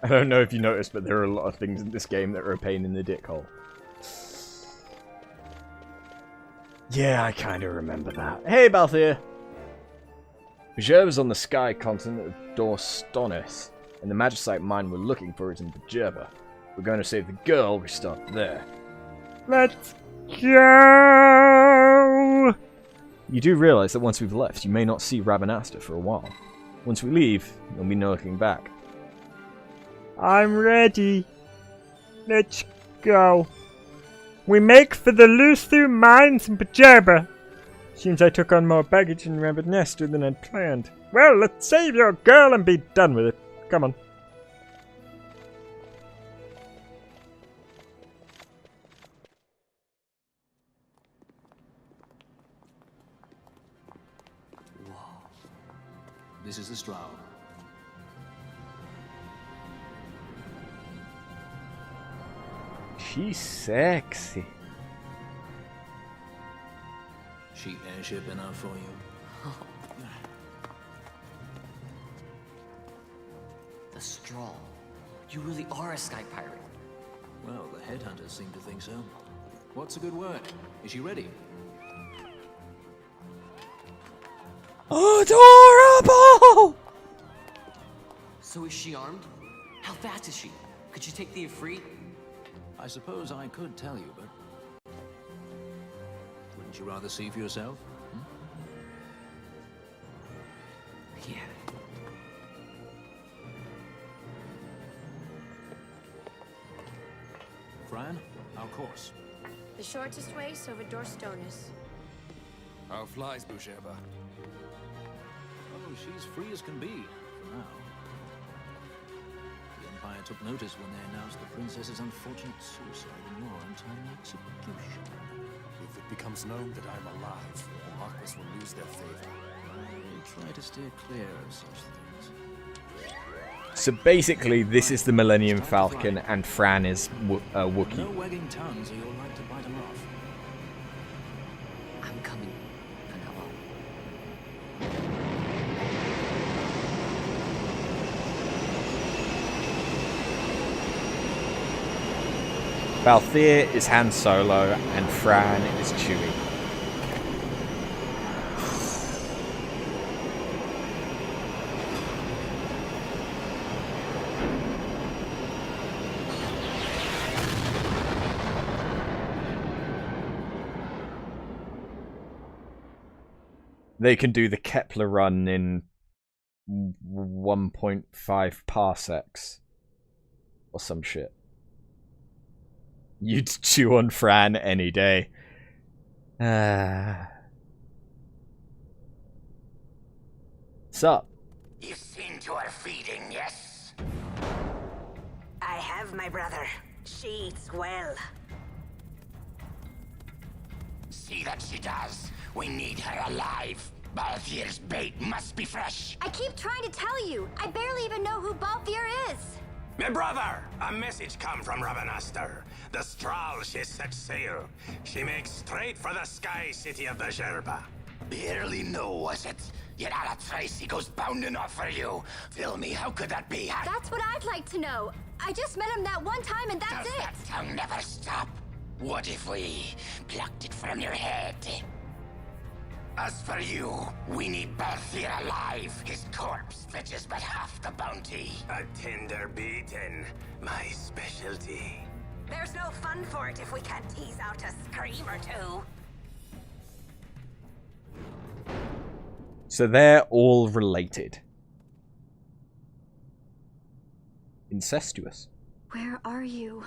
I don't know if you noticed, but there are a lot of things in this game that are a pain in the dick hole. Yeah, I kind of remember that. Hey, Balthier! Bajerba's on the sky continent of Dorstoneth, and the Magicite mine we're looking for is in Bajerba. We're going to save the girl, we start there. Let's go! You do realise that once we've left, you may not see Rabanasta for a while. Once we leave, there'll be no looking back. I'm ready. Let's go. We make for the Luthu mines in Bajerba. Seems I took on more baggage in Rabanasta than I'd planned. Well, let's save your girl and be done with it. Come on. This is the Stroud. She's sexy. She airship enough for you? The Straw. You really are a sky pirate. Well, the headhunters seem to think so. What's a good word? Is she ready? Adorable! So is she armed? How fast is she? Could you take the Ifrit? I suppose I could tell you, but... Wouldn't you rather see for yourself? Yeah. Fran, our course. The shortest way is over Dorstonus. How flies Bajerba? Oh, she's free as can be, for now. The Empire took notice when they announced the princess's unfortunate suicide and your untimely execution. If it becomes known that I'm alive, the Marquis will lose their favor. I will try to steer clear of such things. So basically, this is the Millennium Falcon, and Fran is Wookiee. No wagging tongues or you'll like to bite them off. I'm coming. Vanilla. Balthier is Han Solo, and Fran is Chewie. They can do the Kepler run in 1.5 parsecs. Or some shit. You'd chew on Fran any day. Sup? You've seen to her feeding, yes? I have, my brother. She eats well. See that she does. We need her alive. Balthier's bait must be fresh. I keep trying to tell you. I barely even know who Balthier is. My brother, a message come from Rabanasta. The Strahl, she set sail. She makes straight for the sky city of Bajerba. Barely know, was it? Yet Alatrace goes bounding off for you. Tell me, how could that be? That's what I'd like to know. I just met him that one time and that's Does it. that tongue never stop? What if we plucked it from your head? As for you, we need Balthier alive. His corpse fetches but half the bounty. A tender beaten, my specialty. There's no fun for it if we can't tease out a scream or two. So they're all related. Incestuous. Where are you?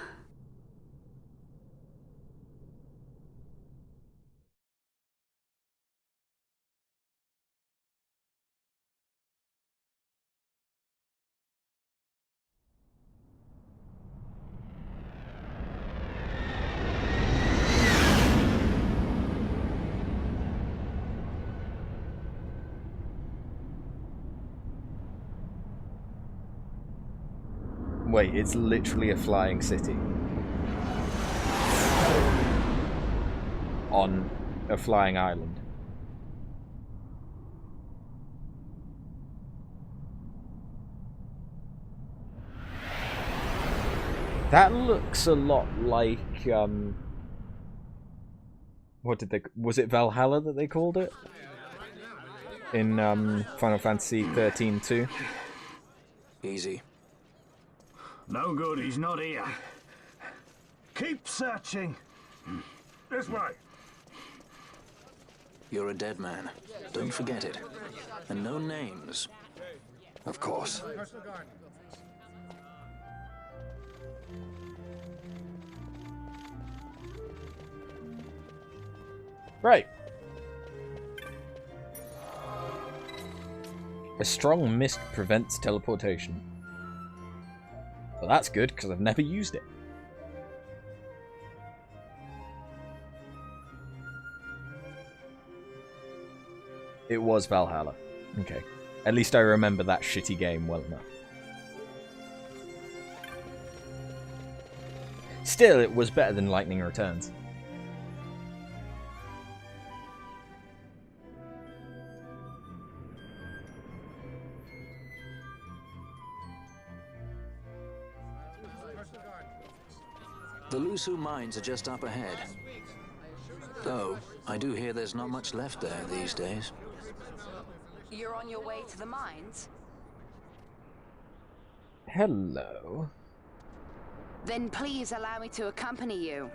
Wait, it's literally a flying city. On a flying island. That looks a lot like what did they? Was it Valhalla that they called it in Final Fantasy XIII too? Easy. No good, he's not here. Keep searching. This way. You're a dead man. Don't forget it. And no names. Of course. Right. A strong mist prevents teleportation. Well, that's good, because I've never used it. It was Valhalla. Okay. At least I remember that shitty game well enough. Still, it was better than Lightning Returns. The Lusu mines are just up ahead. Though, I do hear there's not much left there these days. You're on your way to the mines? Hello. Then please allow me to accompany you.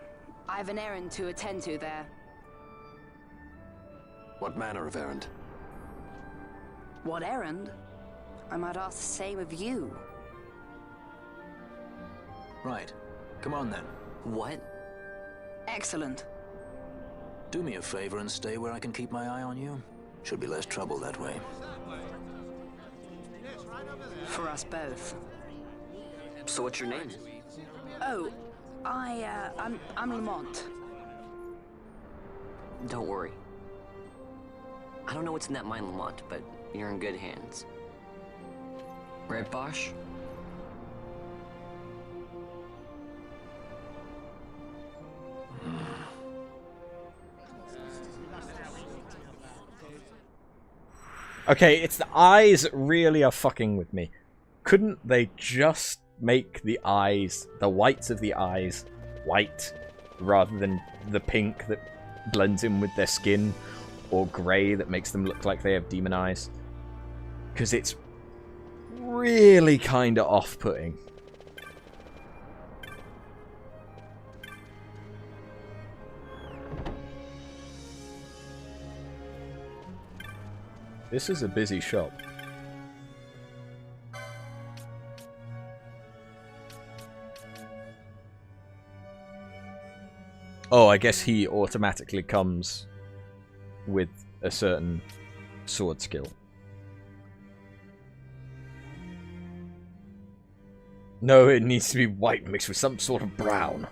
I have an errand to attend to there. What manner of errand? What errand? I might ask the same of you. Right. Come on then. What? Excellent. Do me a favor and stay where I can keep my eye on you. Should be less trouble that way. For us both. So what's your name? Oh, I'm Lamont. Don't worry. I don't know what's in that mine, Lamont, but you're in good hands. Right, Bosch? Okay, it's the eyes that really are fucking with me. Couldn't they just make the eyes, the whites of the eyes, white, rather than the pink that blends in with their skin, or grey that makes them look like they have demon eyes? Because it's really kind of off-putting. This is a busy shop. Oh, I guess he automatically comes with a certain sword skill. No, it needs to be white mixed with some sort of brown.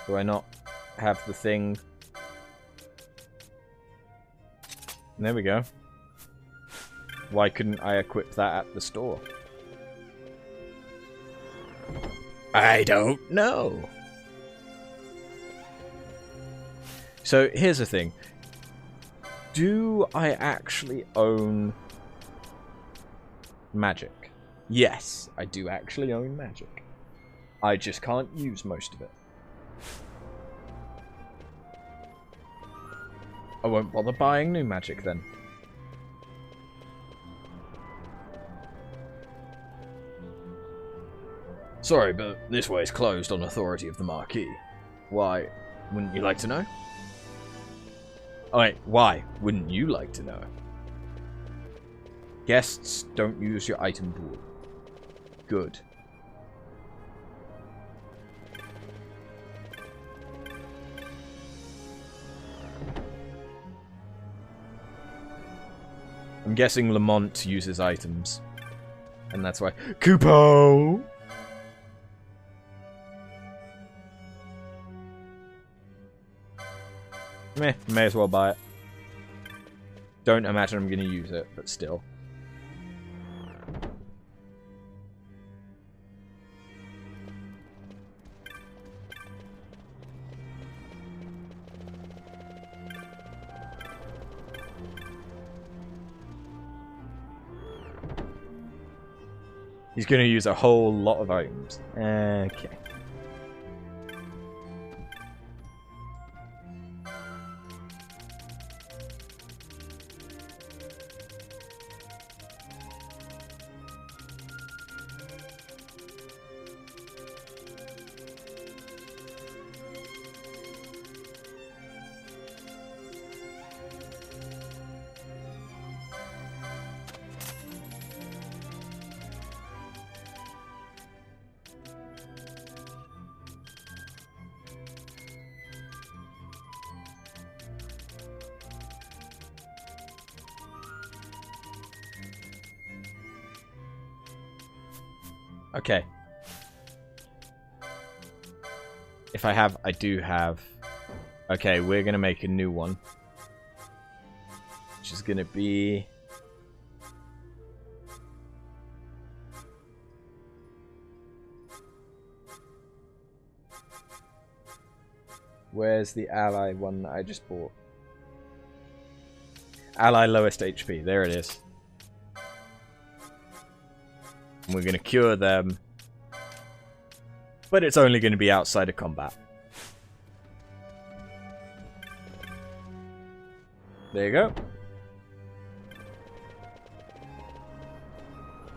Do I not have the thing? There we go. Why couldn't I equip that at the store? I don't know. So here's the thing. Do I actually own magic? Yes, I do actually own magic. I just can't use most of it. I won't bother buying new magic then. Sorry, but this way is closed on authority of the Marquis. Why, wouldn't you like to know? Oh wait, why wouldn't you like to know? Guests don't use your item pool. Good. I'm guessing Lamont uses items. And that's why... Kupo! Meh, may as well buy it. Don't imagine I'm going to use it, but still. He's going to use a whole lot of items. Okay. Okay. If I do have... Okay, we're going to make a new one. Which is going to be... Where's the ally one that I just bought? Ally lowest HP. There it is. And we're going to cure them. But it's only going to be outside of combat. There you go.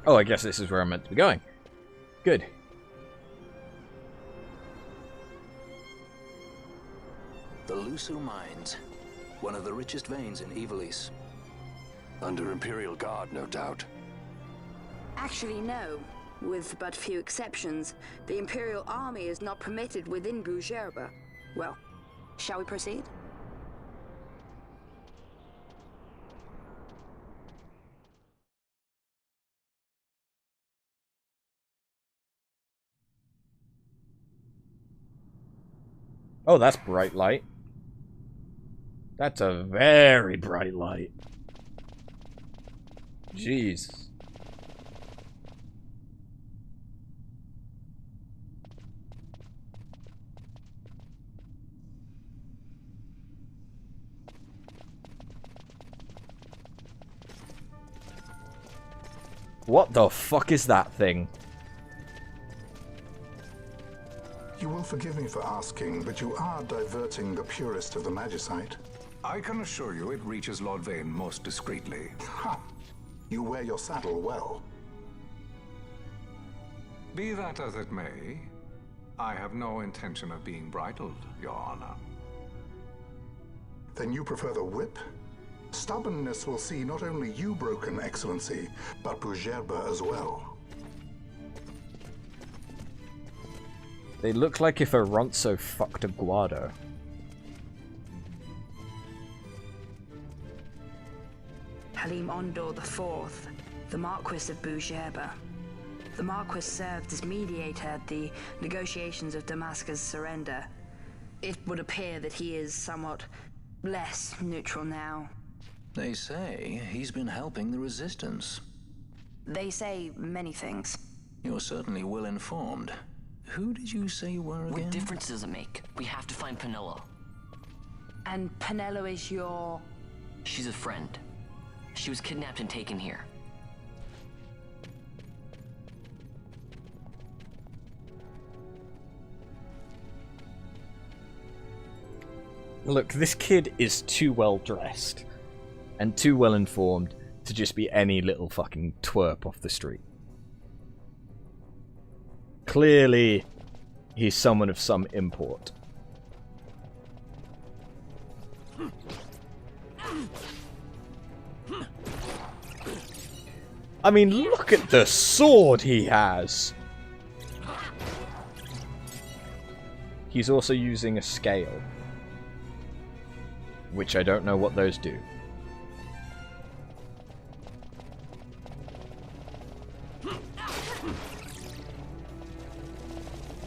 Oh, I guess this is where I'm meant to be going. Good. The Lusu Mines. One of the richest veins in Ivalice. Under Imperial Guard, no doubt. Actually, no. With but few exceptions, the Imperial Army is not permitted within Bujerba. Well, shall we proceed? Oh, that's bright light. That's a very bright light. Jeez. What the fuck is that thing? You will forgive me for asking, but you are diverting the purest of the Magicite. I can assure you it reaches Lord Vane most discreetly. Ha! You wear your saddle well. Be that as it may, I have no intention of being bridled, Your Honor. Then you prefer the whip? Stubbornness will see not only you broken, Excellency, but Bujerba as well. They look like if Aronso fucked a Guado. Halim Ondor IV, the Marquis of Bujerba. The Marquis served as mediator at the negotiations of Dalmasca's surrender. It would appear that he is somewhat less neutral now. They say he's been helping the resistance. They say many things. You're certainly well informed. Who did you say you were again? What difference does it make? We have to find Penelo. And Penelo is your... She's a friend. She was kidnapped and taken here. Look, this kid is too well dressed and too well informed to just be any little fucking twerp off the street. Clearly, he's someone of some import. I mean, look at the sword he has! He's also using a scale. Which I don't know what those do.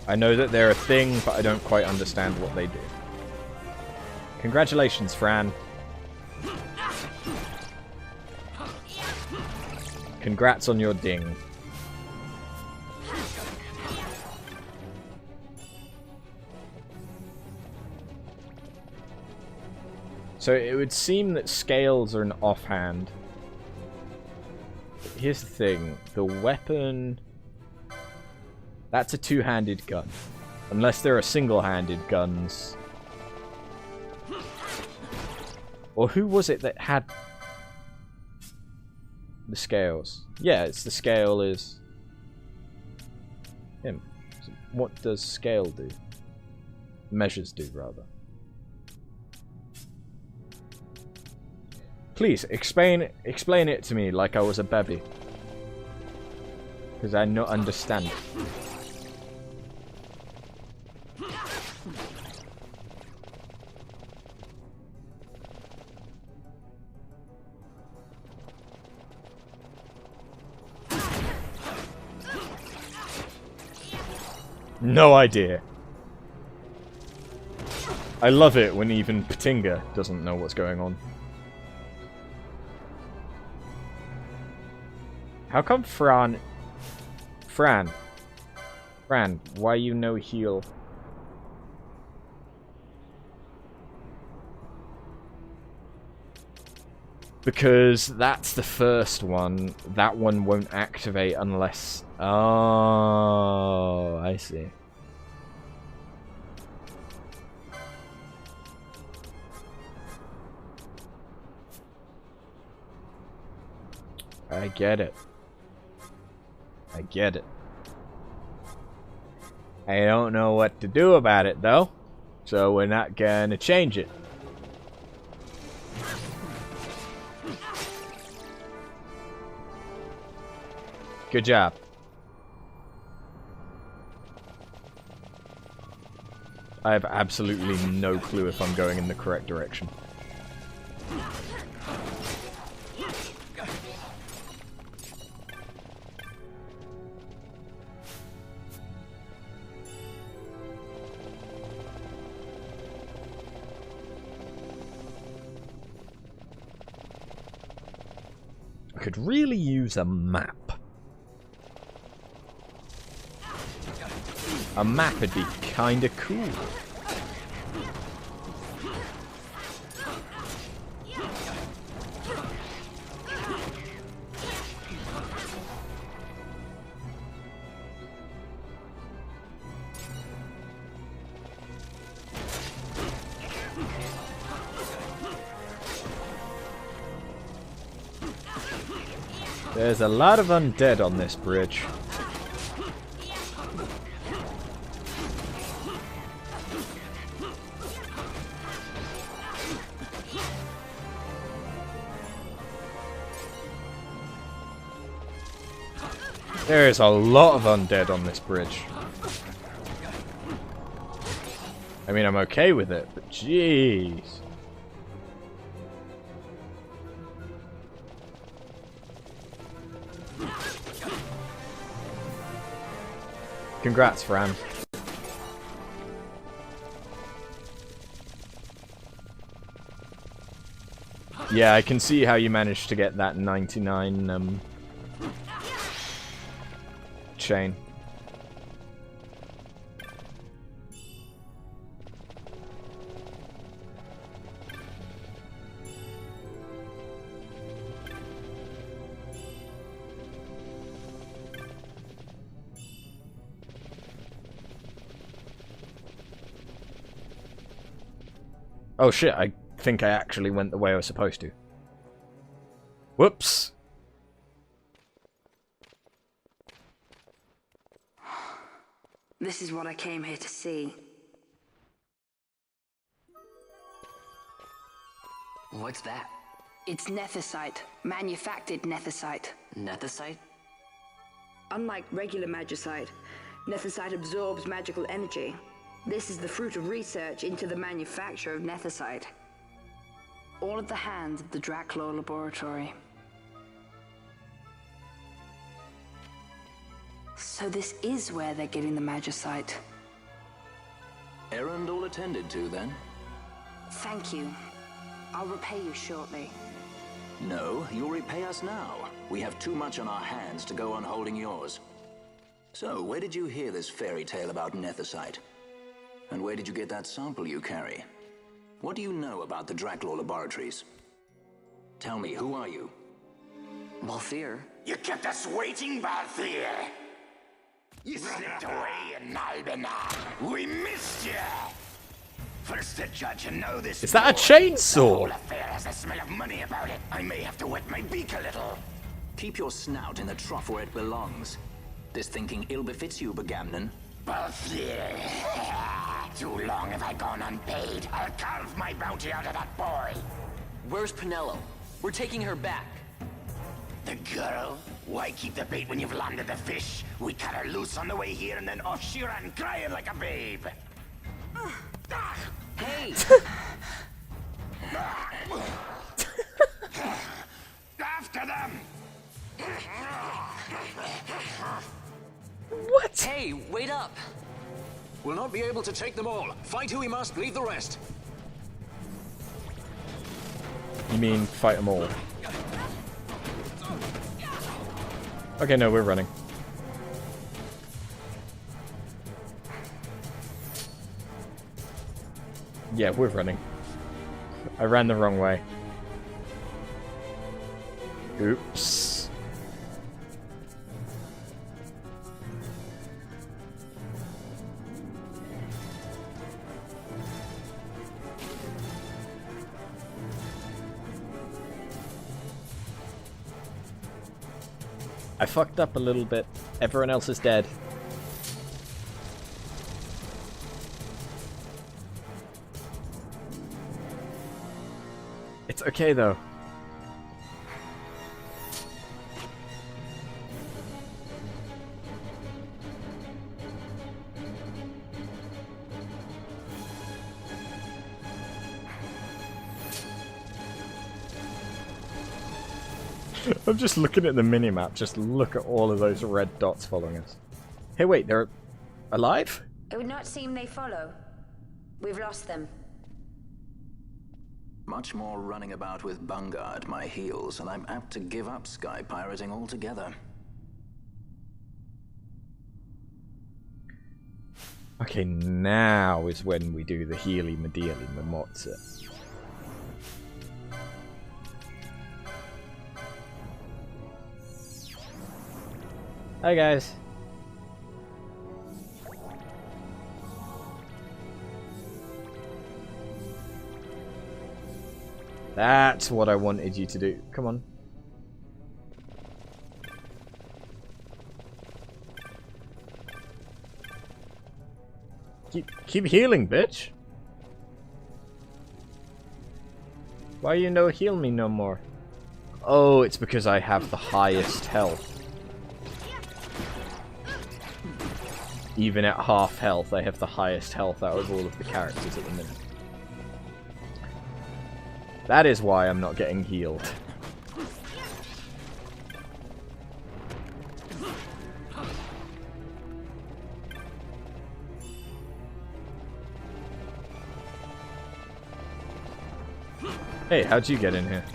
I know that they're a thing, but I don't quite understand what they do. Congratulations, Fran. Congrats on your ding. So it would seem that scales are an offhand. Here's the thing. The weapon That's a two-handed gun. Unless there are single-handed guns. Or who was it that had the scales? Yeah, it's the scale is him. So what does scale do? Measures do, rather. Please, explain it to me like I was a baby. Because I don't understand. No idea. I love it when even Patinga doesn't know what's going on. How come Fran, why you no heal? Because that's the first one. That one won't activate unless... Oh, I see. I get it. I get it. I don't know what to do about it, though. So we're not gonna change it. Good job. I have absolutely no clue if I'm going in the correct direction. I could really use a map. A map would be kinda cool. There's a lot of undead on this bridge. There's a lot of undead on this bridge. I mean, I'm okay with it, but jeez. Congrats, Fran. Yeah, I can see how you managed to get that 99 chain. Oh shit, I think I actually went the way I was supposed to. Whoops. This is what I came here to see. What's that? It's nethicite, manufactured nethicite. Nethicite? Unlike regular magicite, nethicite absorbs magical energy. This is the fruit of research into the manufacture of nethicite. All at the hands of the Draclaw Laboratory. So this is where they're getting the magicite. Errand all attended to, then? Thank you. I'll repay you shortly. No, you'll repay us now. We have too much on our hands to go on holding yours. So, where did you hear this fairy tale about nethicite? And where did you get that sample you carry? What do you know about the Draclaw Laboratories? Tell me, who are you? Balthier. You kept us waiting, Balthier! You slipped away in Nalbina. We missed you. First the judge and now this. Is that a The chainsaw? whole affair has a smell of money about it. I may have to wet my beak a little. Keep your snout in the trough where it belongs. This thinking ill befits you, Bagamnon. Balthier. Too long have I gone unpaid. I'll carve my bounty out of that boy. Where's Penelo? We're taking her back. The girl? Why keep the bait when you've landed the fish? We cut her loose on the way here and then off she ran crying like a babe. Hey! After them! What? Hey, wait up! We'll not be able to take them all. Fight who we must, leave the rest. You mean fight them all? Okay, no, we're running. Yeah, we're running. I ran the wrong way. Oops. I fucked up a little bit. Everyone else is dead. It's okay though. I'm just looking at the minimap. Just look at all of those red dots following us. Hey, wait, they're alive? It would not seem they follow. We've lost them. Much more running about with Bunga at my heels, and I'm apt to give up sky pirating altogether. Okay, now is when we do the Healy Medeali Mamotza. Hi guys. That's what I wanted you to do. Come on. Keep healing, bitch. Why you no heal me no more? Oh, it's because I have the highest health. Even at half health, I have the highest health out of all of the characters at the minute. That is why I'm not getting healed. Hey, how'd you get in here?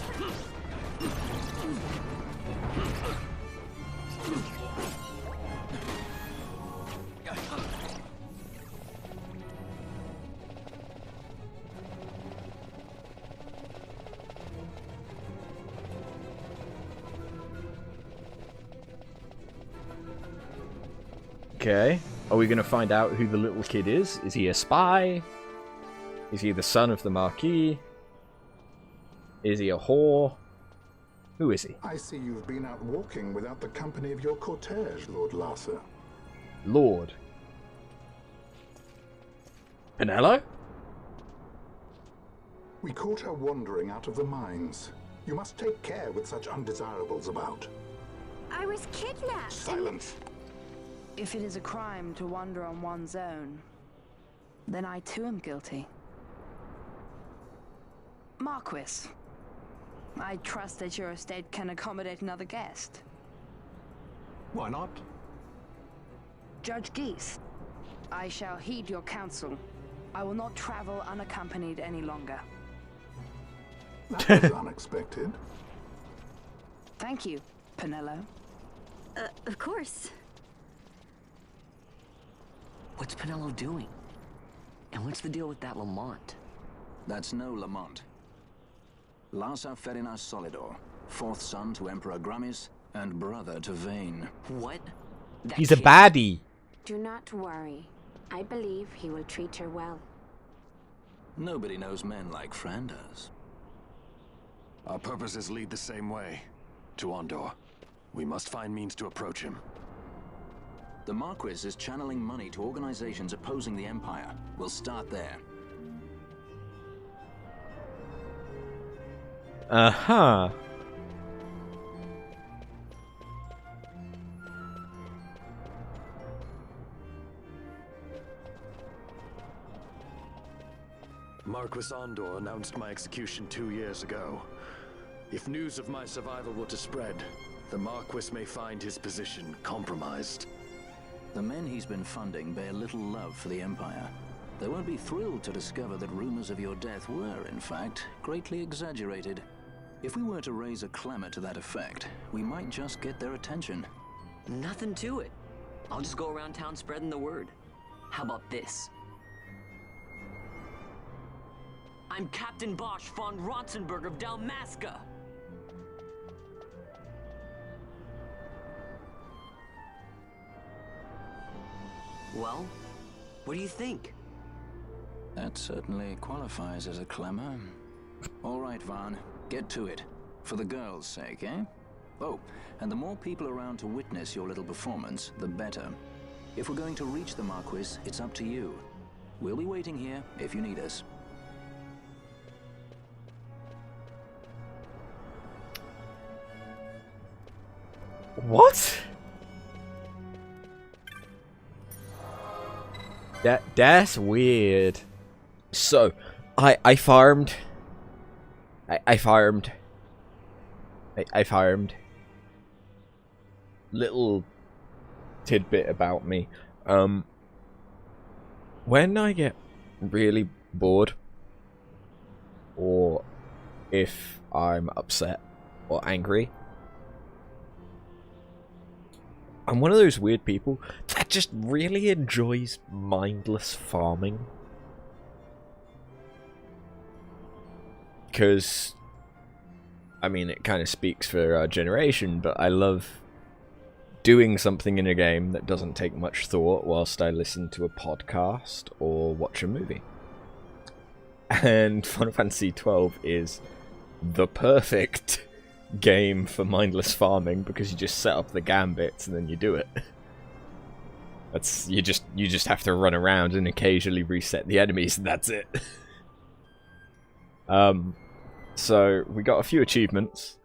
Okay. Are we going to find out who the little kid is? Is he a spy? Is he the son of the Marquis? Is he a whore? Who is he? I see you've been out walking without the company of your cortege, Lord Larsa. Lord. Penelo? We caught her wandering out of the mines. You must take care with such undesirables about. I was kidnapped. Silence! If it is a crime to wander on one's own, then I too am guilty. Marquis, I trust that your estate can accommodate another guest. Why not? Judge Geese, I shall heed your counsel. I will not travel unaccompanied any longer. That was unexpected. Thank you, Penelo. Of course. What's Penelo doing? And what's the deal with that Lamont? That's no Lamont. Larsa Ferinas Solidor, fourth son to Emperor Gramis and brother to Vaan. What? That He's a kid? baddie. Do not worry. I believe he will treat her well. Nobody knows men like Fran does. Our purposes lead the same way. To Ondor. We must find means to approach him. The Marquis is channeling money to organizations opposing the Empire. We'll start there. Uh-huh. Marquis Ondor announced my execution 2 years ago. If news of my survival were to spread, the Marquis may find his position compromised. The men he's been funding bear little love for the Empire. They won't be thrilled to discover that rumors of your death were, in fact, greatly exaggerated. If we were to raise a clamor to that effect, we might just get their attention. Nothing to it. I'll just go around town spreading the word. How about this? I'm Captain Bosch von Ronsenberg of Dalmasca. Well, what do you think? That certainly qualifies as a clamor. All right, Vaan, get to it. For the girls' sake, eh? Oh, and the more people around to witness your little performance, the better. If we're going to reach the Marquis, it's up to you. We'll be waiting here if you need us. What? That's weird. So, I farmed. I farmed. Little tidbit about me. When I get really bored, or if I'm upset or angry, I'm one of those weird people that just really enjoys mindless farming. Because, I mean, it kind of speaks for our generation, but I love doing something in a game that doesn't take much thought whilst I listen to a podcast or watch a movie. And Final Fantasy XII is the perfect game for mindless farming, because you just set up the gambits and then you do it. That's you just have to run around and occasionally reset the enemies, and that's it. So we got a few achievements.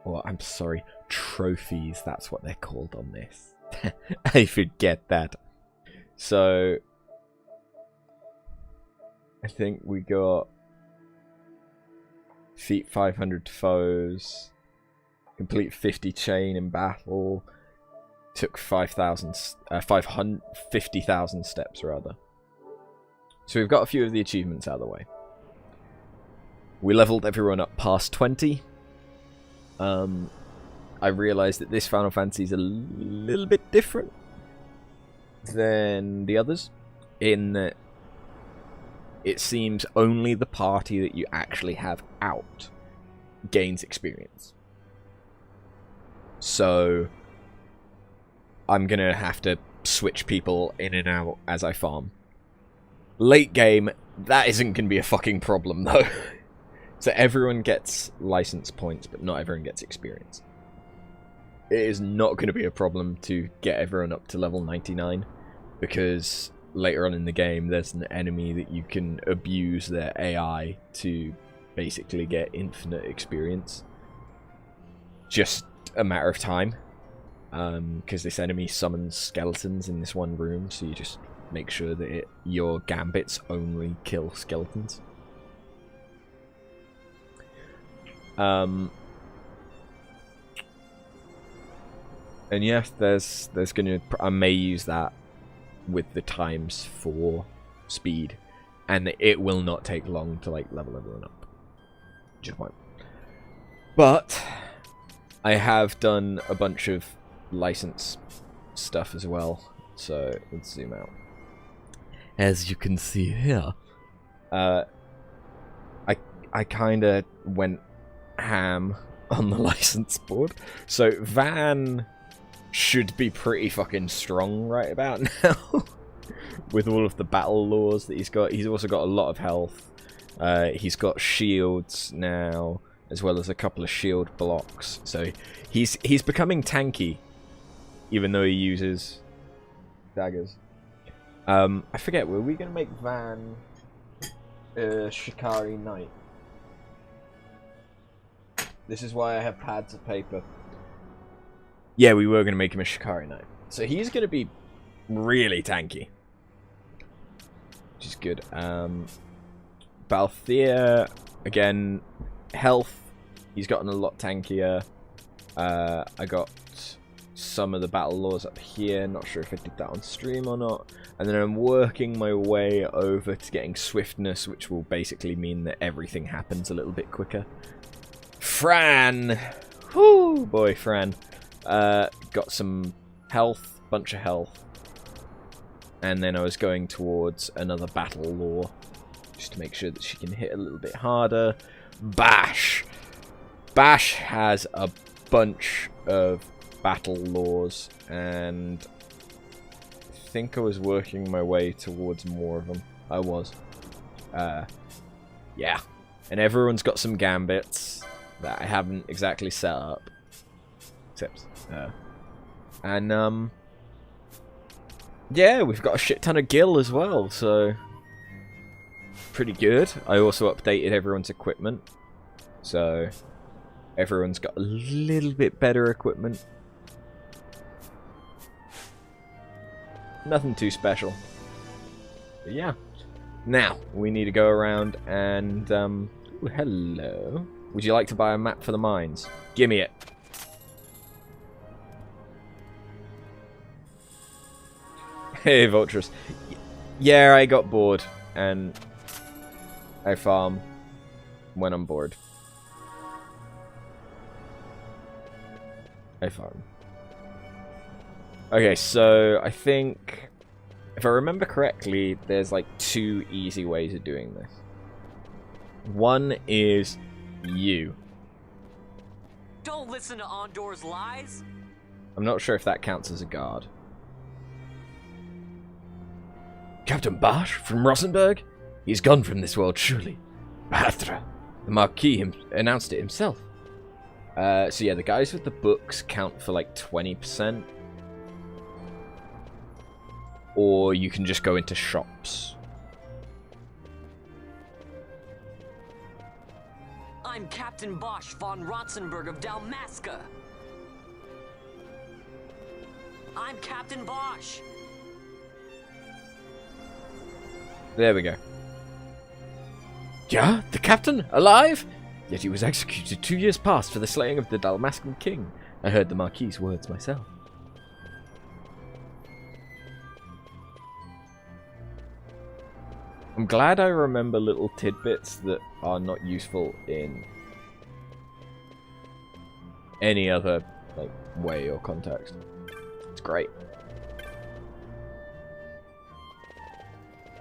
Or I'm sorry, trophies, that's what they're called on this. I forget that. So I think we got defeat 500 foes, complete 50 chain in battle, took 50,000 steps rather. So we've got a few of the achievements out of the way. We leveled everyone up past 20. I realised that this Final Fantasy is a little bit different than the others, in that it seems only the party that you actually have out gains experience. So I'm going to have to switch people in and out as I farm. Late game, that isn't going to be a fucking problem though. So everyone gets license points, but not everyone gets experience. It is not going to be a problem to get everyone up to level 99, because later on in the game there's an enemy that you can abuse their AI to basically get infinite experience. Just a matter of time, because this enemy summons skeletons in this one room, so you just make sure that your gambits only kill skeletons. And yes, there's gonna, I may use that with the times for speed, and it will not take long to like level everyone up. Just won't. But I have done a bunch of license stuff as well, so let's zoom out. As you can see here, I kind of went ham on the license board. So Vaan should be pretty fucking strong right about now. With all of the battle laws that he's got. He's also got a lot of health. He's got shields now, as well as a couple of shield blocks. So he's becoming tanky, even though he uses daggers. I forget, were we going to make Vaan Shikari Knight? This is why I have pads of paper. Yeah, we were going to make him a Shikari Knight. So he's going to be really tanky. Which is good. Balthier, again, health. He's gotten a lot tankier. I got some of the battle laws up here. Not sure if I did that on stream or not. And then I'm working my way over to getting swiftness, which will basically mean that everything happens a little bit quicker. Fran! Whoo, boy, Fran. Got some health, bunch of health. And then I was going towards another battle law, just to make sure that she can hit a little bit harder. Bash! Bash has a bunch of battle laws, and I think I was working my way towards more of them. I was. Yeah. And everyone's got some gambits that I haven't exactly set up. Except, and, yeah, we've got a shit ton of gil as well, so pretty good. I also updated everyone's equipment, so everyone's got a little bit better equipment. Nothing too special. But yeah. Now, we need to go around and, ooh, hello. Would you like to buy a map for the mines? Gimme it. Hey, Vulturous. Yeah, I got bored, and I farm when I'm bored. I farm. Okay, so I think, if I remember correctly, there's like 2 easy ways of doing this. One is you. Don't listen to Ondor's lies. I'm not sure if that counts as a guard. Captain Bosch from Rosenberg? He's gone from this world, surely. Batra. The Marquis announced it himself. So yeah, the guys with the books count for like 20%. Or you can just go into shops. I'm Captain Bosch von Rotzenberg of Dalmasca. I'm Captain Bosch. There we go. Yeah, the captain? Alive? Yet he was executed 2 years past for the slaying of the Dalmascan king. I heard the Marquis's words myself. I'm glad I remember little tidbits that are not useful in any other like way or context. It's great.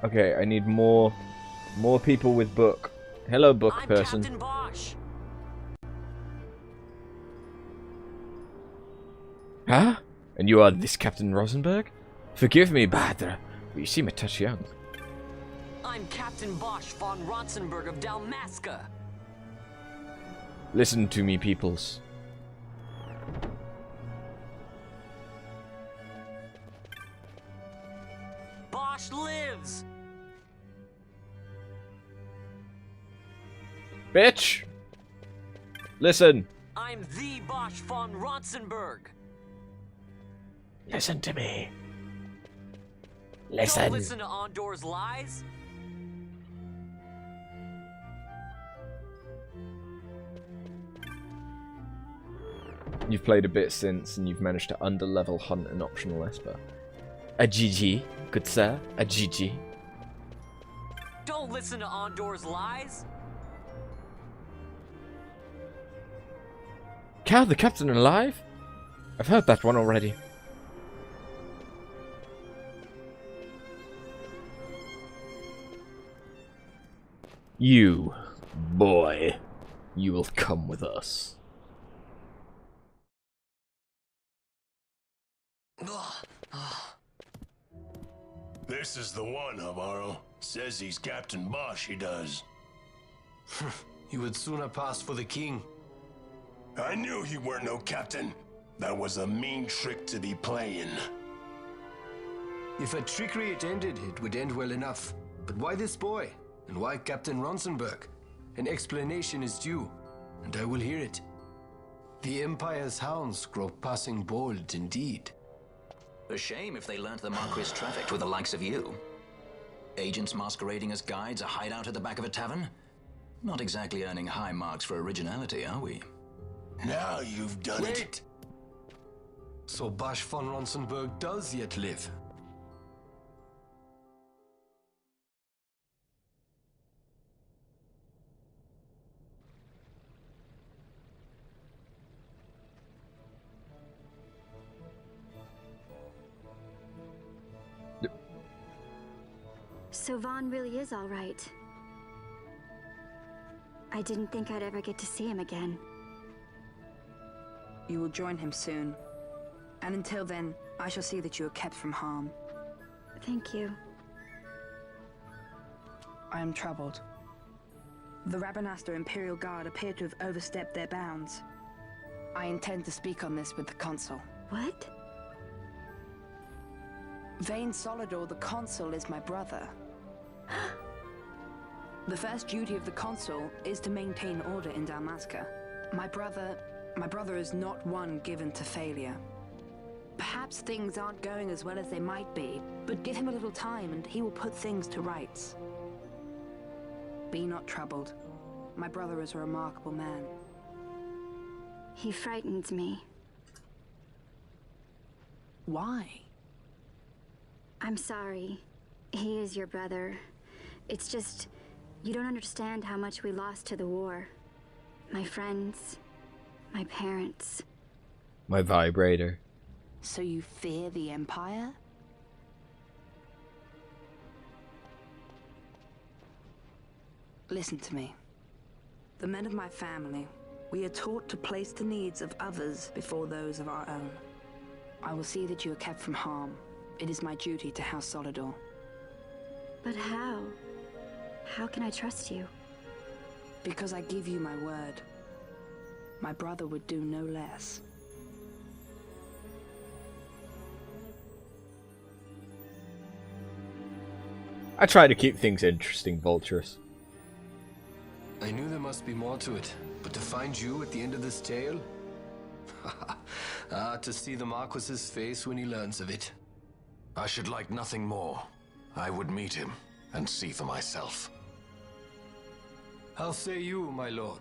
Okay, I need more people with book. Hello, book person. Captain Bosch. Huh? And you are this Captain Rosenberg? Forgive me, Badra, but you seem a touch young. I'm Captain Bosch von Rotzenberg of Dalmasca. Listen to me, peoples. Bosch lives. Bitch! Listen. I'm the Bosch von Rotzenberg. Listen to me. Don't listen to Ondor's lies. You've played a bit since, and you've managed to underlevel Hunt an optional Esper. A GG, good sir. A GG. Don't listen to Ondor's lies. Cow, the captain alive? I've heard that one already. You, boy, you will come with us. This is the one, Amaro. Says he's Captain Bosch, he does. You would sooner pass for the king. I knew he weren't no captain. That was a mean trick to be playing. If a trickery it ended, it would end well enough. But why this boy? And why Captain Ronsenberg? An explanation is due, and I will hear it. The Empire's hounds grow passing bold indeed. A shame if they learnt the Marquis trafficked with the likes of you. Agents masquerading as guides, a hideout at the back of a tavern? Not exactly earning high marks for originality, are we? Now you've done it. Wait! So Bosch von Ronsenberg does yet live? So Vaan really is all right. I didn't think I'd ever get to see him again. You will join him soon. And until then, I shall see that you are kept from harm. Thank you. I am troubled. The Rabanastre Imperial Guard appear to have overstepped their bounds. I intend to speak on this with the Consul. What? Vaan Solidor, the Consul, is my brother. The first duty of the Consul is to maintain order in Dalmasca. My brother is not one given to failure. Perhaps things aren't going as well as they might be, but give him a little time and he will put things to rights. Be not troubled. My brother is a remarkable man. He frightens me. Why? I'm sorry. He is your brother. It's just, you don't understand how much we lost to the war. My friends, my parents. My vibrator. So you fear the Empire? Listen to me. The men of my family, we are taught to place the needs of others before those of our own. I will see that you are kept from harm. It is my duty to House Solidor. But how? How can I trust you? Because I give you my word. My brother would do no less. I try to keep things interesting, Vulturous. I knew there must be more to it, but to find you at the end of this tale? To see the Marquis's face when he learns of it. I should like nothing more. I would meet him and see for myself. How say you, my lord?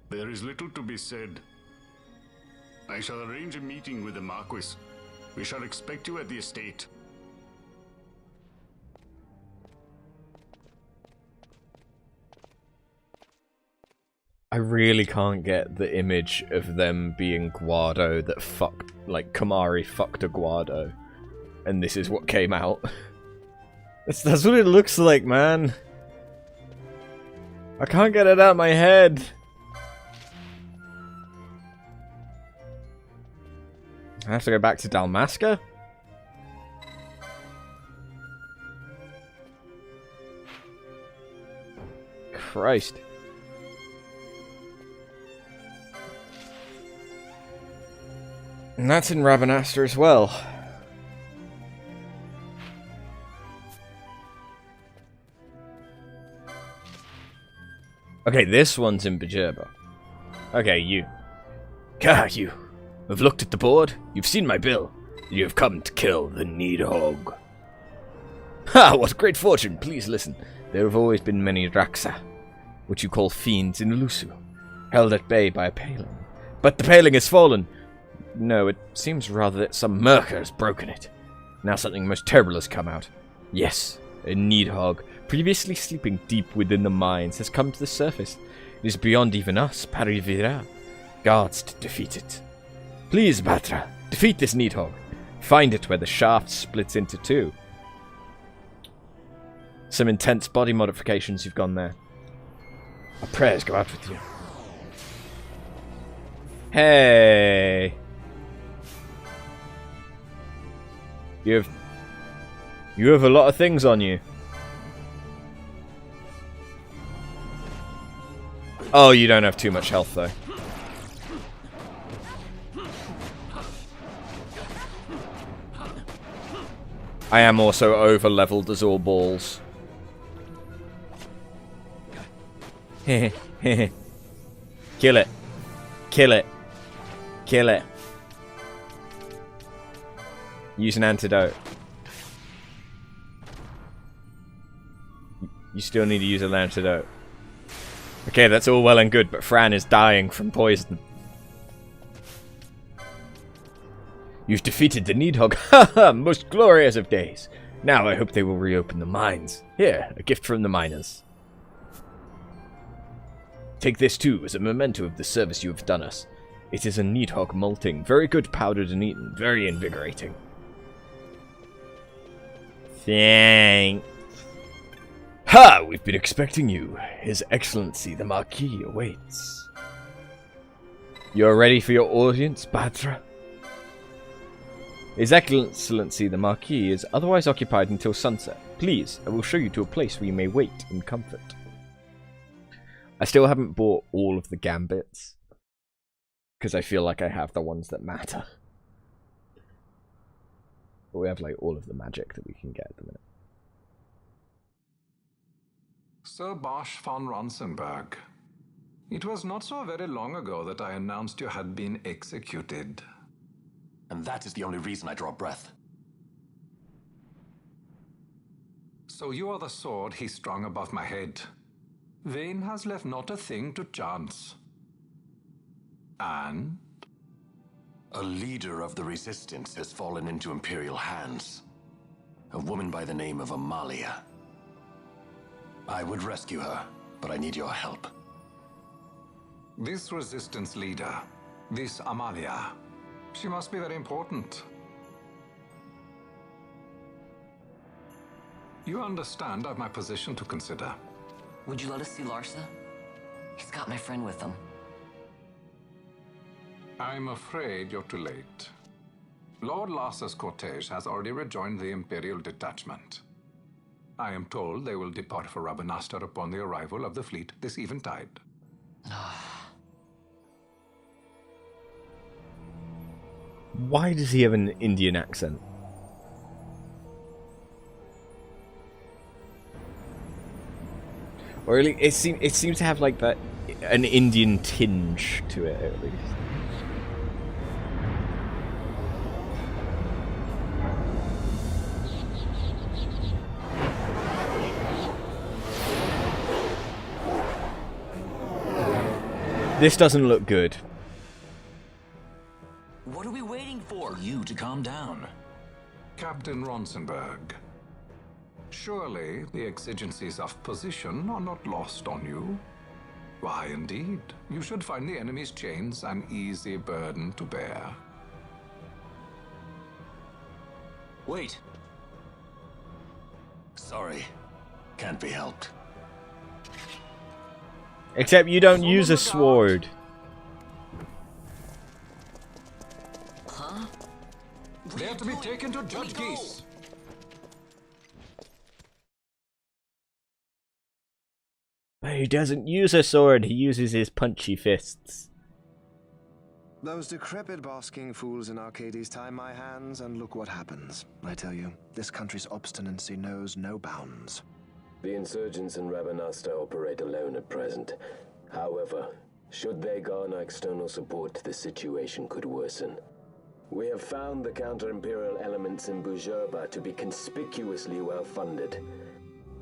There is little to be said. I shall arrange a meeting with the Marquis. We shall expect you at the estate. I really can't get the image of them being Guado that fucked, like, Kamari fucked a Guado. And this is what came out. That's what it looks like, man. I can't get it out of my head. I have to go back to Dalmasca? Christ. And that's in Rabanastre as well. Okay, this one's in Bajerba. Okay, you. You have looked at the board, you've seen my bill, and you have come to kill the Needhog. Ha! What great fortune! Please listen. There have always been many Raxa, which you call fiends in Lusu, held at bay by a paling. But the paling has fallen. No, it seems rather that some murker has broken it. Now something most terrible has come out. Yes, a Needhog, previously sleeping deep within the mines, has come to the surface. It is beyond even us, Parivira, guards to defeat it. Please, Batra, defeat this Needhog. Find it where the shaft splits into two. Some intense body modifications you've gone there. Our prayers go out with you. You have a lot of things on you. Oh, you don't have too much health though. I am also over leveled as all balls. Kill it. Kill it. Kill it. Use an antidote. You still need to use an antidote. Okay, that's all well and good, but Fran is dying from poison. You've defeated the Needhog. Haha, most glorious of days. Now I hope they will reopen the mines. Here, a gift from the miners. Take this too, as a memento of the service you have done us. It is a Needhog malting, very good powdered and eaten, very invigorating. Thanks. Ha! We've been expecting you. His Excellency the Marquis awaits. You're ready for your audience, Batra? His Excellency the Marquis is otherwise occupied until sunset. Please, I will show you to a place where you may wait in comfort. I still haven't bought all of the gambits, because I feel like I have the ones that matter. But we have like all of the magic that we can get at the minute. Sir Bosch von Ronsenberg, it was not so very long ago that I announced you had been executed. And that is the only reason I draw breath. So you are the sword he strung above my head. Vaan has left not a thing to chance. And? A leader of the resistance has fallen into Imperial hands. A woman by the name of Amalia. I would rescue her, but I need your help. This resistance leader, this Amalia, she must be very important. You understand I've my position to consider. Would you let us see Larsa? He's got my friend with him. I'm afraid you're too late. Lord Larsa's cortege has already rejoined the Imperial detachment. I am told they will depart for Rabanastre upon the arrival of the fleet this eventide. Why does he have an Indian accent? Or really, it seems to have like that an Indian tinge to it at least. This doesn't look good. What are we waiting for? You to calm down. Captain Ronsenberg, surely the exigencies of position are not lost on you. Why, indeed, you should find the enemy's chains an easy burden to bear. Wait. Sorry, can't be helped. Except you don't use a sword. Huh? They are to be taken to Judge Geese. But he doesn't use a sword, he uses his punchy fists. Those decrepit basking fools in Arcadi's tie my hands, and look what happens. I tell you, this country's obstinacy knows no bounds. The insurgents in Rabanastre operate alone at present. However, should they garner external support, the situation could worsen. We have found the counter-imperial elements in Bujerba to be conspicuously well-funded.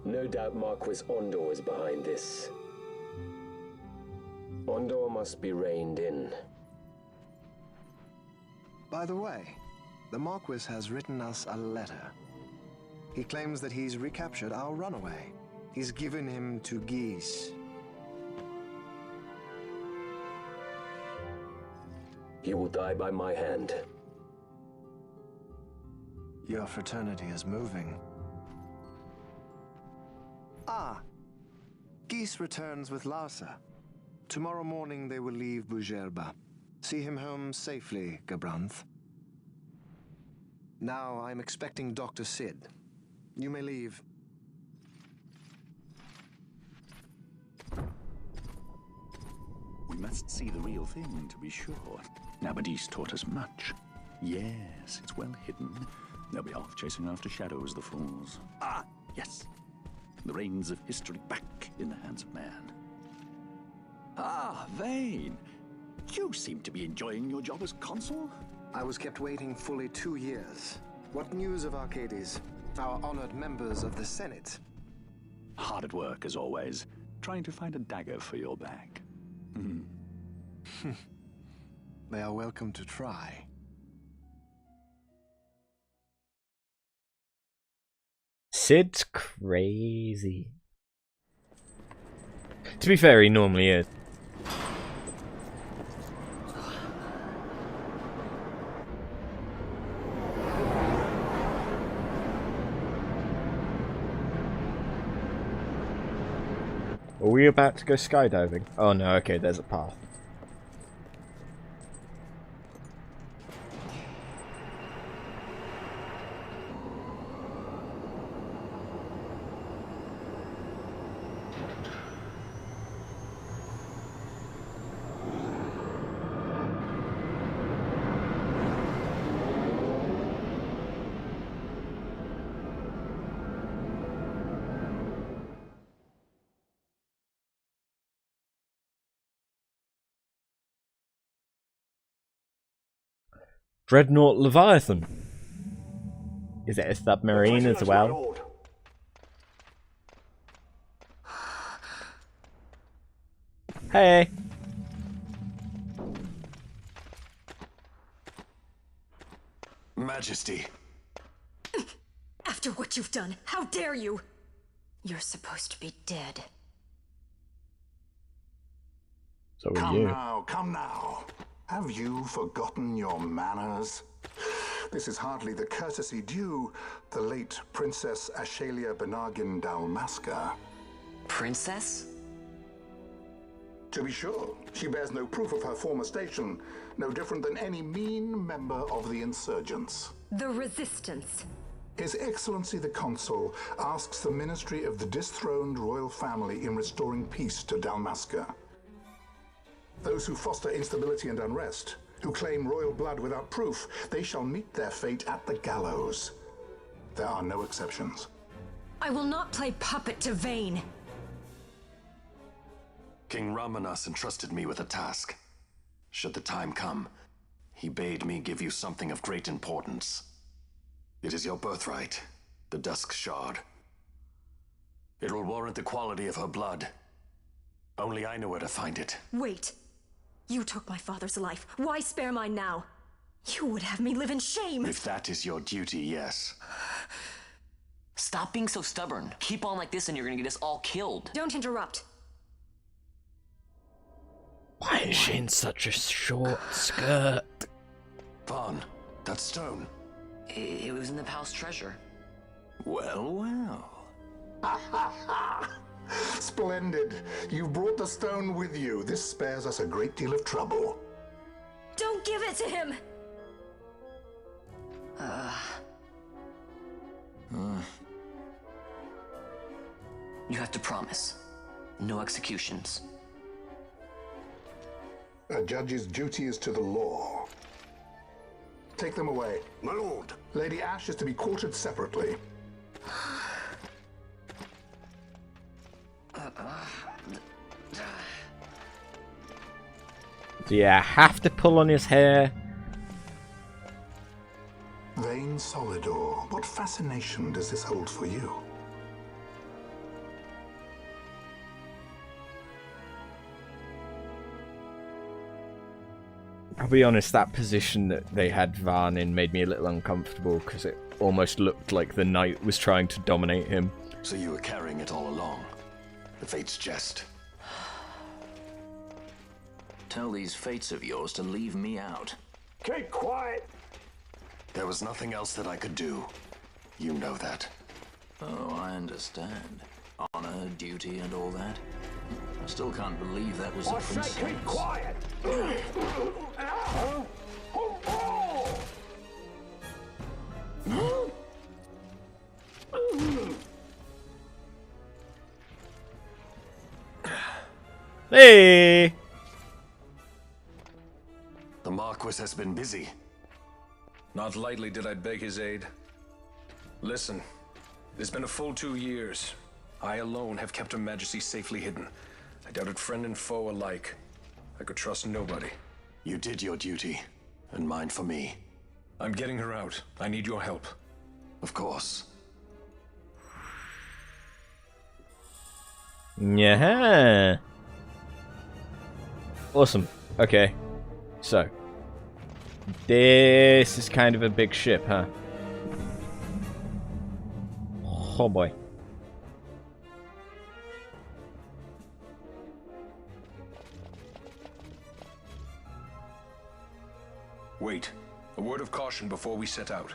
No doubt Marquis Ondor is behind this. Ondor must be reined in. By the way, the Marquis has written us a letter. He claims that he's recaptured our runaway. He's given him to Geese. He will die by my hand. Your fraternity is moving. Ah, Geese returns with Larsa. Tomorrow morning they will leave Bujerba. See him home safely, Gabranth. Now I'm expecting Dr. Sid. You may leave. We must see the real thing to be sure. Nabadis taught us much. Yes, it's well hidden. They'll be off chasing after shadows, the fools. Ah, yes. The reins of history back in the hands of man. Ah, Vaan. You seem to be enjoying your job as consul? I was kept waiting fully 2 years. What news of Archades? Our honored members of the Senate? Hard at work, as always. Trying to find a dagger for your back. They are welcome to try. Sid's crazy. To be fair, he normally is. Are we about to go skydiving? Oh no, okay, there's a path. Dreadnought Leviathan. Is it a submarine as well? Hey. Majesty. After what you've done, how dare you? You're supposed to be dead. So are come you. Now, come now. Have you forgotten your manners? This is hardly the courtesy due the late Princess Ashalia Benargin Dalmasca. Princess? To be sure, she bears no proof of her former station, no different than any mean member of the insurgents. The Resistance. His Excellency the Consul asks the ministry of the dethroned royal family in restoring peace to Dalmasca. Those who foster instability and unrest, who claim royal blood without proof, they shall meet their fate at the gallows. There are no exceptions. I will not play puppet to Vaan. King Ramanas entrusted me with a task. Should the time come, he bade me give you something of great importance. It is your birthright, the Dusk Shard. It will warrant the quality of her blood. Only I know where to find it. Wait. You took my father's life. Why spare mine now? You would have me live in shame. If that is your duty, yes. Stop being so stubborn. Keep on like this and you're gonna get us all killed. Don't interrupt. Why is she in such a short skirt? Vaan, that stone. It was in the palace treasure. Well, well. Splendid. You've brought the stone with you. This spares us a great deal of trouble. Don't give it to him! You have to promise. No executions. A judge's duty is to the law. Take them away. My lord. Lady Ashe is to be quartered separately. Do you have to pull on his hair? Vaan Solidor, what fascination does this hold for you? I'll be honest, that position that they had Vaan in made me a little uncomfortable because it almost looked like the knight was trying to dominate him. So you were carrying it all along? The Fate's jest? Tell these fates of yours to leave me out. Keep quiet! There was nothing else that I could do. You know that. Oh, I understand. Honor, duty, and all that. I still can't believe that was a princess. I say keep quiet! Hey! The Marquis has been busy. Not lightly did I beg his aid. Listen, it's been a full 2 years. I alone have kept Her Majesty safely hidden. I doubted friend and foe alike. I could trust nobody. You did your duty, and mine for me. I'm getting her out. I need your help. Of course. Yeah. Awesome. Okay. So. This is kind of a big ship, huh? Oh boy. Wait. A word of caution before we set out.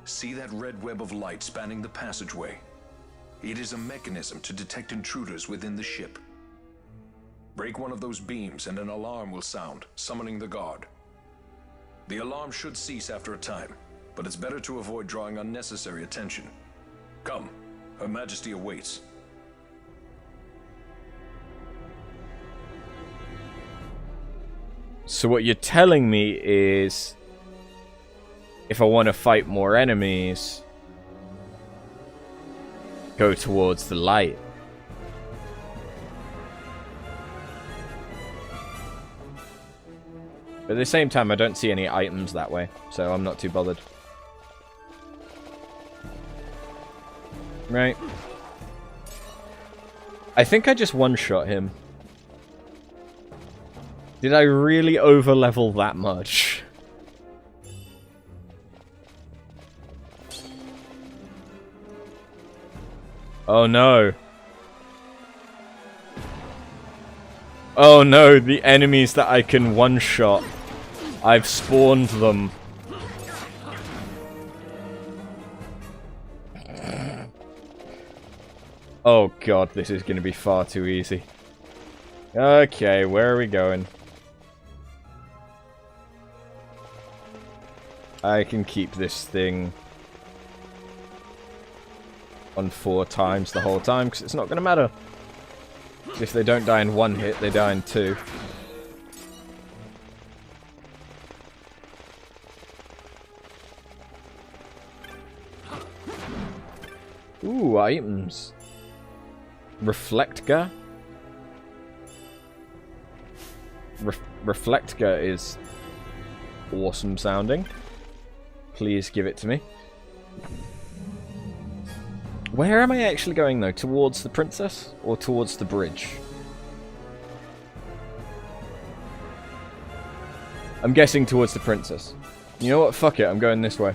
See that red web of light spanning the passageway? It is a mechanism to detect intruders within the ship. Break one of those beams and an alarm will sound, summoning the guard. The alarm should cease after a time, but it's better to avoid drawing unnecessary attention. Come, Her Majesty awaits. So what you're telling me is, if I want to fight more enemies, go towards the light. But at the same time, I don't see any items that way, so I'm not too bothered. Right. I think I just one-shot him. Did I really over-level that much? Oh no. Oh no, the enemies that I can one-shot. I've spawned them. Oh god, this is going to be far too easy. Okay, where are we going? I can keep this thing on 4 times the whole time, because it's not going to matter. If they don't die in 1 hit, they die in 2. Ooh, items. Reflectga? Reflectga is awesome sounding. Please give it to me. Where am I actually going though? Towards the princess? Or towards the bridge? I'm guessing towards the princess. You know what? Fuck it. I'm going this way.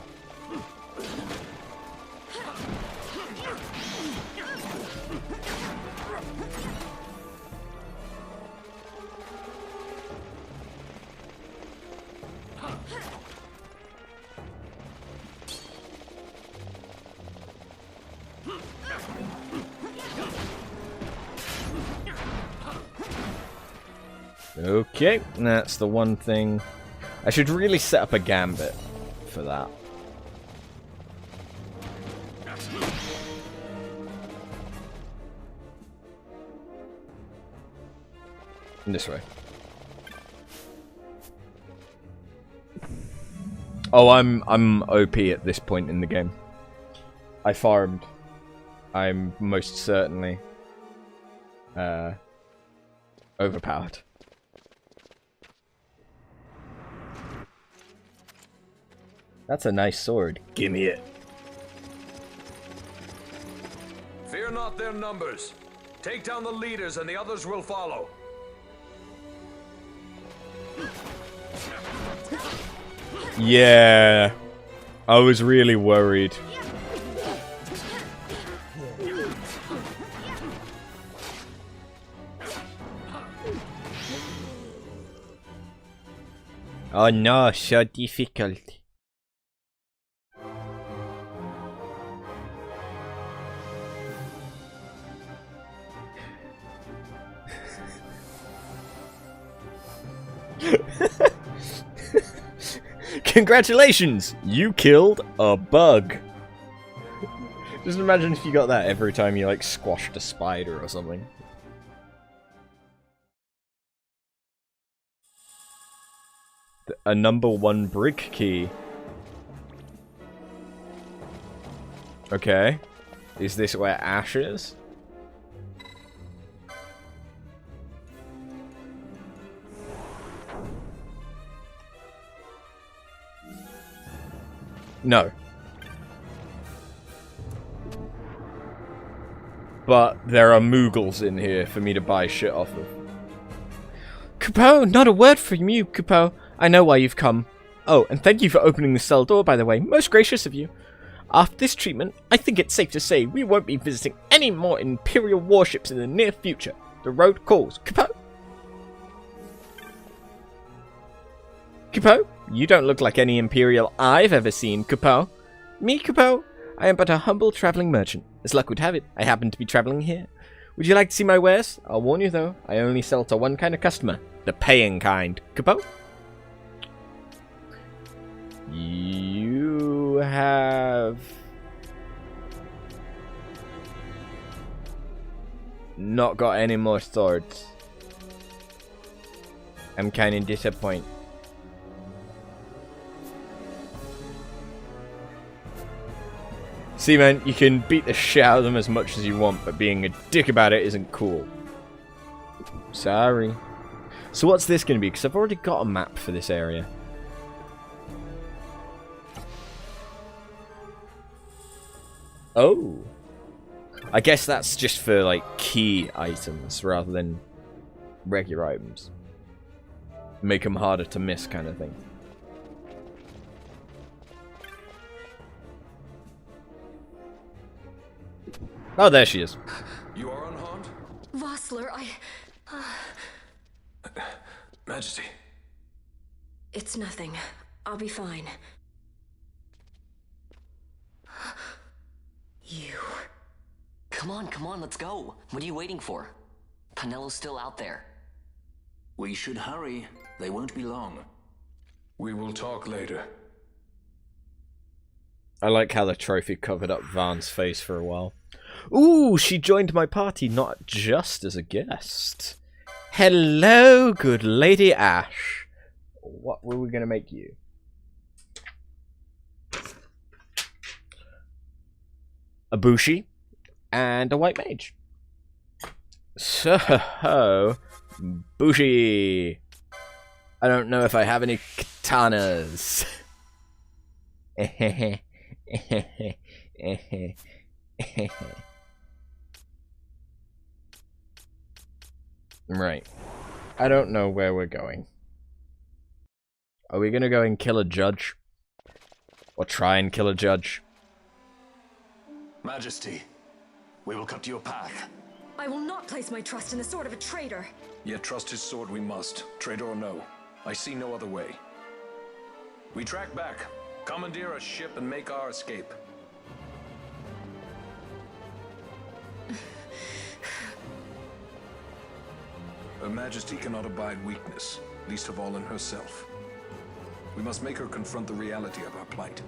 Okay, that's the one thing. I should really set up a gambit for that. This way. Oh, I'm OP at this point in the game. I farmed. I'm most certainly overpowered. That's a nice sword. Give me it. Fear not their numbers. Take down the leaders and the others will follow. Yeah. I was really worried. Oh no, so difficult. Congratulations! You killed a bug. Just imagine if you got that every time you, like, squashed a spider or something. A #1 brick key. Okay. Is this where Ashe is? No. But there are Moogles in here for me to buy shit off of. Kupo, not a word from you, Kupo. I know why you've come. Oh, and thank you for opening the cell door, by the way. Most gracious of you. After this treatment, I think it's safe to say we won't be visiting any more Imperial warships in the near future. The road calls. Kupo? Kupo? You don't look like any Imperial I've ever seen, Kupo. Me, Kupo? I am but a humble travelling merchant. As luck would have it, I happen to be travelling here. Would you like to see my wares? I'll warn you though, I only sell to one kind of customer. The paying kind. Kupo? You have... not got any more swords. I'm kinda disappointed. See, man, you can beat the shit out of them as much as you want, but being a dick about it isn't cool. Sorry. So what's this going to be? Because I've already got a map for this area. Oh. I guess that's just for, like, key items rather than regular items. Make them harder to miss kind of thing. Oh, there she is. You are unharmed? Vossler, Majesty. It's nothing. I'll be fine. You. Come on, let's go. What are you waiting for? Penello's still out there. We should hurry. They won't be long. We will talk later. I like how the trophy covered up Vaan's face for a while. Ooh, she joined my party not just as a guest. Hello, good Lady Ashe. What were we going to make you? A Bushi and a white mage. So, Bushi. I don't know if I have any katanas. Right. I don't know where we're going. Are we gonna go and kill a judge? Or try and kill a judge? Majesty, we will cut you a path. I will not place my trust in the sword of a traitor. Yet trust his sword we must, traitor or no. I see no other way. We track back, commandeer a ship and make our escape. Her Majesty cannot abide weakness, least of all in herself. We must make her confront the reality of our plight.